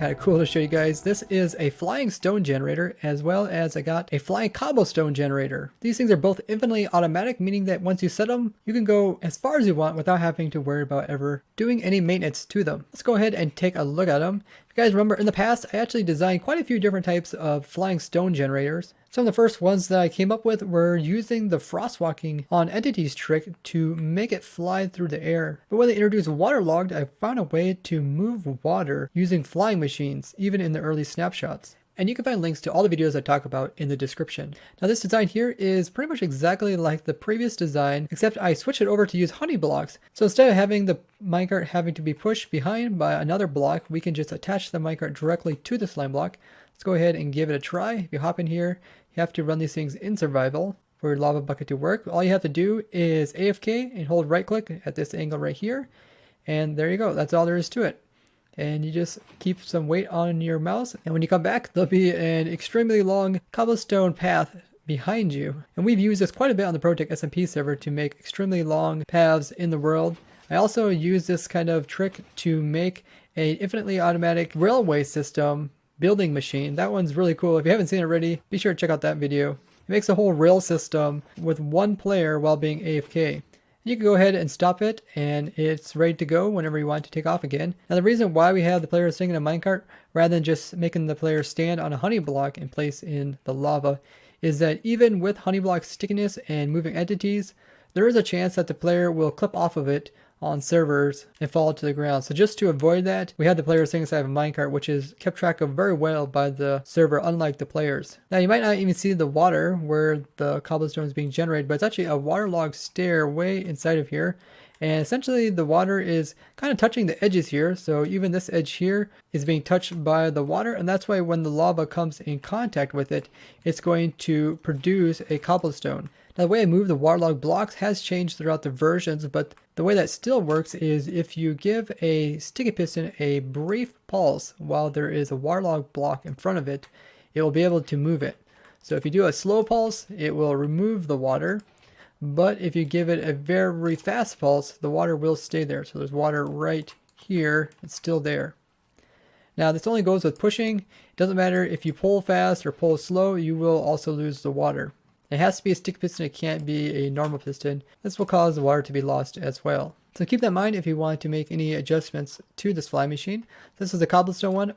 Kind of cool to show you guys. This is a flying stone generator, as well as I got a flying cobblestone generator. These things are both infinitely automatic, meaning that once you set them, you can go as far as you want without having to worry about ever doing any maintenance to them. Let's go ahead and take a look at them. If you guys remember, in the past, I actually designed quite a few different types of flying stone generators. Some of the first ones that I came up with were using the frostwalking on entities trick to make it fly through the air. But when they introduced waterlogged, I found a way to move water using flying machines, even in the early snapshots. And you can find links to all the videos I talk about in the description. Now this design here is pretty much exactly like the previous design, except I switched it over to use honey blocks. So instead of having the minecart having to be pushed behind by another block, we can just attach the minecart directly to the slime block. Let's go ahead and give it a try. If you hop in here, you have to run these things in survival for your lava bucket to work. All you have to do is AFK and hold right click at this angle right here. And there you go. That's all there is to it. And you just keep some weight on your mouse, and when you come back, there'll be an extremely long cobblestone path behind you. And we've used this quite a bit on the Protech SMP server to make extremely long paths in the world. I also use this kind of trick to make an infinitely automatic railway system building machine. That one's really cool. If you haven't seen it already, be sure to check out that video. It makes a whole rail system with one player while being AFK. You can go ahead and stop it, and it's ready to go whenever you want to take off again. Now the reason why we have the player sitting in a minecart rather than just making the player stand on a honey block and place in the lava is that even with honey block stickiness and moving entities, there is a chance that the player will clip off of it on servers and fall to the ground. So just to avoid that, we had the players sitting inside of a minecart, which is kept track of very well by the server, unlike the players. Now you might not even see the water where the cobblestone is being generated, but it's actually a waterlogged stair way inside of here. And essentially the water is kind of touching the edges here. So even this edge here is being touched by the water. And that's why when the lava comes in contact with it, it's going to produce a cobblestone. Now the way I move the waterlogged blocks has changed throughout the versions, but the way that still works is if you give a sticky piston a brief pulse while there is a waterlogged block in front of it, it will be able to move it. So if you do a slow pulse, it will remove the water, but if you give it a very fast pulse, the water will stay there. So there's water right here, it's still there. Now this only goes with pushing. It doesn't matter if you pull fast or pull slow, you will also lose the water. It has to be a stick piston, it can't be a normal piston. This will cause the water to be lost as well. So keep that in mind if you want to make any adjustments to this fly machine. This is a cobblestone one.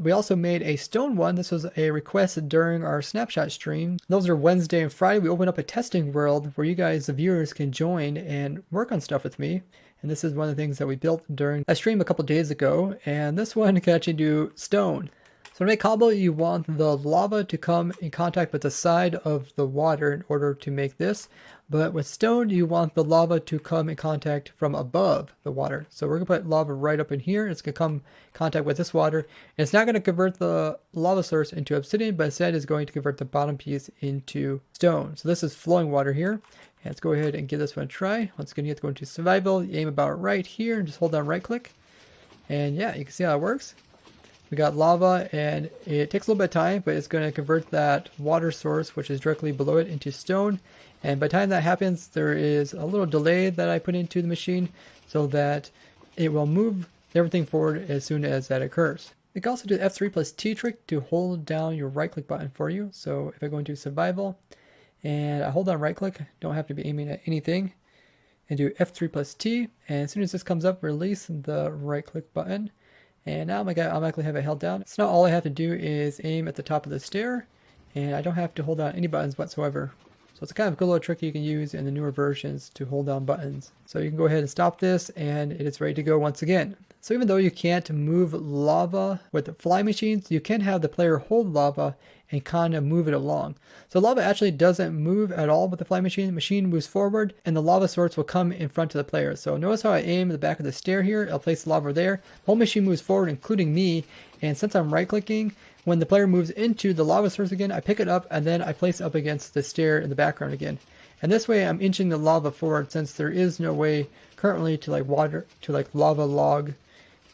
We also made a stone one. This was a request during our snapshot stream. Those are Wednesday and Friday. We open up a testing world where you guys, the viewers, can join and work on stuff with me. And this is one of the things that we built during a stream a couple days ago. And this one can actually do stone. So to make cobble, you want the lava to come in contact with the side of the water in order to make this. But with stone, you want the lava to come in contact from above the water. So we're going to put lava right up in here. It's going to come in contact with this water. And it's not going to convert the lava source into obsidian, but instead is going to convert the bottom piece into stone. So this is flowing water here. And let's go ahead and give this one a try. Once again, you have to go into survival. You aim about right here and just hold down right click. And yeah, you can see how it works. We got lava, and it takes a little bit of time, but it's going to convert that water source, which is directly below it, into stone. And by the time that happens, there is a little delay that I put into the machine so that it will move everything forward as soon as that occurs. You can also do the F3 plus T trick to hold down your right click button for you. So if I go into survival and I hold down right click, don't have to be aiming at anything, and do F3 plus T. And as soon as this comes up, release the right click button. And now I'm going to automatically have it held down. So now all I have to do is aim at the top of the stair, and I don't have to hold down any buttons whatsoever. So it's a kind of cool little trick you can use in the newer versions to hold down buttons. So you can go ahead and stop this and it is ready to go once again. So even though you can't move lava with the flying machines, you can have the player hold lava and kind of move it along. So lava actually doesn't move at all with the flying machine. The machine moves forward and the lava source will come in front of the player. So notice how I aim at the back of the stair here. I'll place the lava there. The whole machine moves forward, including me. And since I'm right clicking, when the player moves into the lava source again, I pick it up and then I place it up against the stair in the background again. And this way I'm inching the lava forward, since there is no way currently to lava log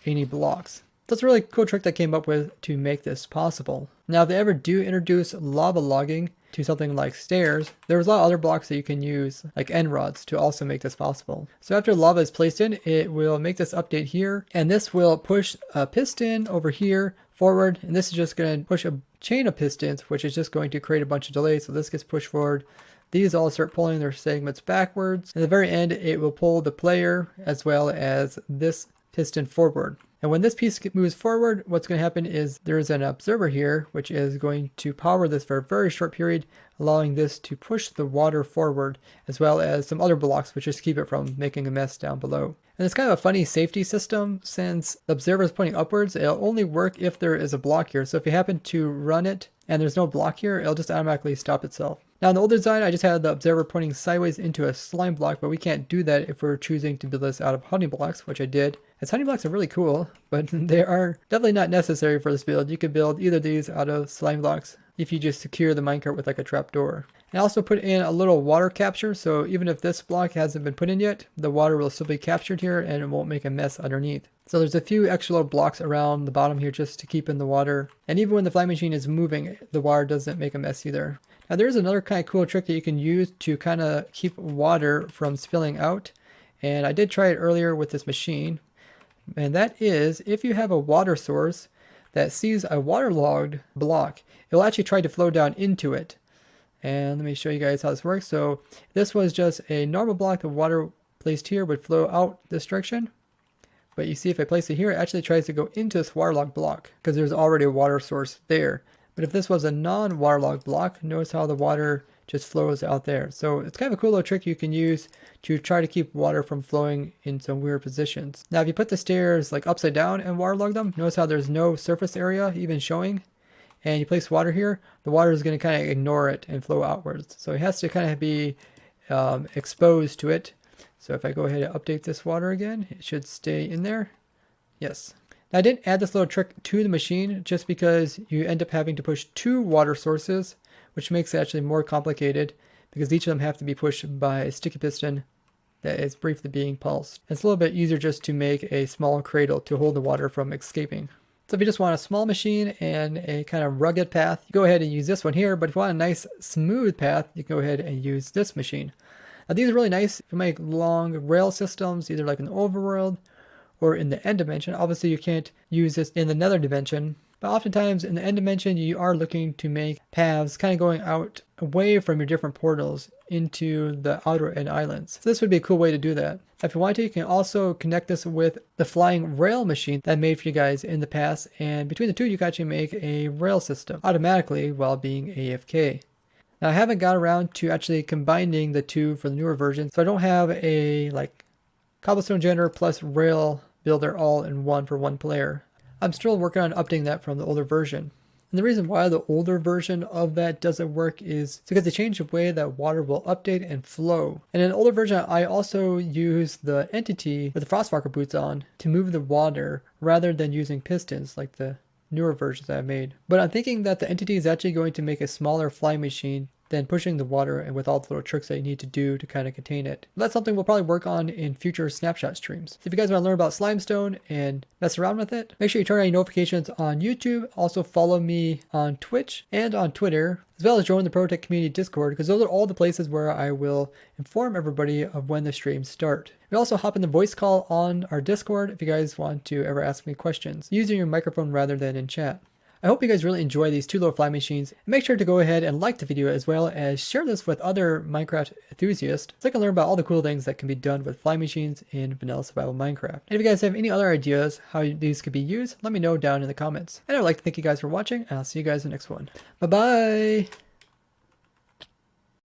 any blocks. That's a really cool trick that came up with to make this possible. Now if they ever do introduce lava logging to something like stairs, there's a lot of other blocks that you can use, like end rods, to also make this possible. So after lava is placed in, it will make this update here, and this will push a piston over here forward, and this is just going to push a chain of pistons, which is just going to create a bunch of delays. So this gets pushed forward. These all start pulling their segments backwards. At the very end, it will pull the player as well as this piston forward. And when this piece moves forward, what's going to happen is there's an observer here, which is going to power this for a very short period, allowing this to push the water forward, as well as some other blocks, which just keep it from making a mess down below. And it's kind of a funny safety system, since the observer is pointing upwards. It'll only work if there is a block here. So if you happen to run it and there's no block here, it'll just automatically stop itself. Now in the older design, I just had the observer pointing sideways into a slime block, but we can't do that if we're choosing to build this out of honey blocks, which I did. As honey blocks are really cool, but they are definitely not necessary for this build. You could build either of these out of slime blocks if you just secure the minecart with like a trap door. And I also put in a little water capture, so even if this block hasn't been put in yet, the water will still be captured here and it won't make a mess underneath. So there's a few extra little blocks around the bottom here just to keep in the water. And even when the flying machine is moving, the water doesn't make a mess either. Now there's another kind of cool trick that you can use to kind of keep water from spilling out. And I did try it earlier with this machine. And that is, if you have a water source that sees a waterlogged block, it will actually try to flow down into it. And let me show you guys how this works. So this was just a normal block. The water placed here would flow out this direction. But you see, if I place it here, it actually tries to go into this waterlogged block because there's already a water source there. But if this was a non-waterlogged block, notice how the water just flows out there. So it's kind of a cool little trick you can use to try to keep water from flowing in some weird positions. Now if you put the stairs like upside down and waterlog them, notice how there's no surface area even showing. And you place water here, the water is going to kind of ignore it and flow outwards. So it has to kind of be exposed to it. So if I go ahead and update this water again, it should stay in there. Yes. Now I didn't add this little trick to the machine just because you end up having to push two water sources, which makes it actually more complicated because each of them have to be pushed by a sticky piston that is briefly being pulsed. It's a little bit easier just to make a small cradle to hold the water from escaping. So if you just want a small machine and a kind of rugged path, you go ahead and use this one here. But if you want a nice smooth path, you can go ahead and use this machine. Now these are really nice if you make long rail systems, either like in the overworld or in the end dimension. Obviously you can't use this in the nether dimension, but oftentimes in the end dimension you are looking to make paths kind of going out away from your different portals into the outer end islands. So this would be a cool way to do that. If you want to, you can also connect this with the flying rail machine that I made for you guys in the past, and between the two you can actually make a rail system automatically while being AFK. Now I haven't got around to actually combining the two for the newer version, so I don't have a like cobblestone generator plus rail builder all in one for one player. I'm still working on updating that from the older version. And the reason why the older version of that doesn't work is because they changed the way that water will update and flow. And in an older version, I also use the entity with the frostwalker boots on to move the water rather than using pistons like the newer versions that I've made. But I'm thinking that the entity is actually going to make a smaller flying machine than pushing the water and with all the little tricks that you need to do to kind of contain it. That's something we'll probably work on in future snapshot streams. So if you guys want to learn about Slimestone and mess around with it, make sure you turn on your notifications on YouTube. Also follow me on Twitch and on Twitter, as well as join the Protect Community Discord, because those are all the places where I will inform everybody of when the streams start. We also hop in the voice call on our Discord if you guys want to ever ask me questions, using your microphone rather than in chat. I hope you guys really enjoy these two little fly machines. And make sure to go ahead and like the video as well as share this with other Minecraft enthusiasts so they can learn about all the cool things that can be done with fly machines in vanilla survival Minecraft. And if you guys have any other ideas how these could be used, let me know down in the comments. And I'd like to thank you guys for watching, and I'll see you guys in the next one. Bye bye!